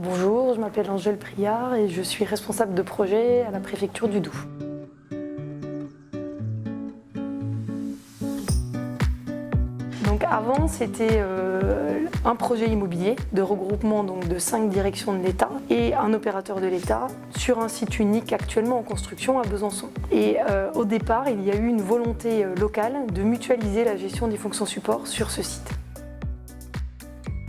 Bonjour, je m'appelle Angèle Priard et je suis responsable de projet à la préfecture du Doubs. Donc avant, c'était un projet immobilier de regroupement donc, de 5 directions de l'État et un opérateur de l'État sur un site unique actuellement en construction à Besançon. Et au départ, il y a eu une volonté locale de mutualiser la gestion des fonctions support sur ce site.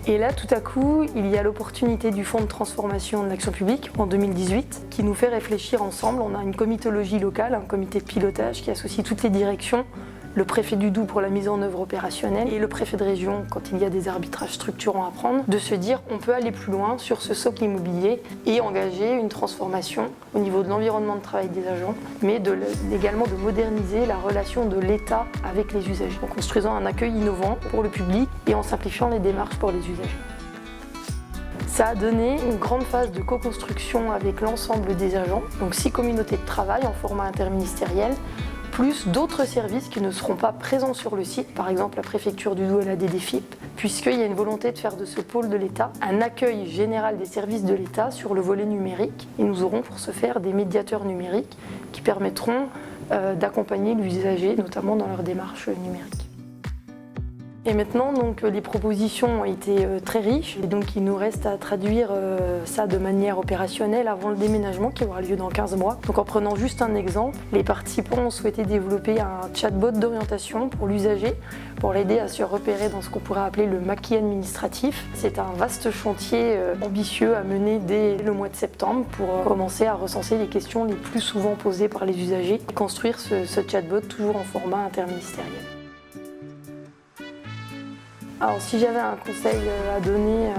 Et là, tout à coup, il y a l'opportunité du Fonds de transformation de l'action publique en 2018 qui nous fait réfléchir ensemble. On a une comitologie locale, un comité de pilotage qui associe toutes les directions, le préfet du Doubs pour la mise en œuvre opérationnelle et le préfet de région quand il y a des arbitrages structurants à prendre, de se dire on peut aller plus loin sur ce socle immobilier et engager une transformation au niveau de l'environnement de travail des agents, mais également de moderniser la relation de l'État avec les usagers, en construisant un accueil innovant pour le public et en simplifiant les démarches pour les usagers. Ça a donné une grande phase de co-construction avec l'ensemble des agents, donc 6 communautés de travail en format interministériel, plus d'autres services qui ne seront pas présents sur le site, par exemple la préfecture du Doubs et la DDFiP, puisqu'il y a une volonté de faire de ce pôle de l'État un accueil général des services de l'État sur le volet numérique. Et nous aurons pour ce faire des médiateurs numériques qui permettront d'accompagner l'usager, notamment dans leur démarche numérique. Et maintenant, donc, les propositions ont été très riches et donc il nous reste à traduire ça de manière opérationnelle avant le déménagement qui aura lieu dans 15 mois. Donc en prenant juste un exemple, les participants ont souhaité développer un chatbot d'orientation pour l'usager pour l'aider à se repérer dans ce qu'on pourrait appeler le maquis administratif. C'est un vaste chantier ambitieux à mener dès le mois de septembre pour commencer à recenser les questions les plus souvent posées par les usagers et construire ce chatbot toujours en format interministériel. Alors si j'avais un conseil à donner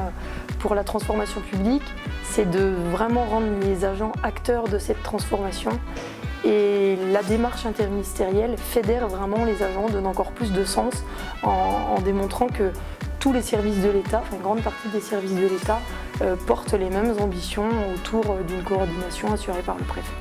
pour la transformation publique, c'est de vraiment rendre les agents acteurs de cette transformation. Et la démarche interministérielle fédère vraiment les agents, donne encore plus de sens en démontrant que tous les services de l'État, enfin une grande partie des services de l'État, portent les mêmes ambitions autour d'une coordination assurée par le préfet.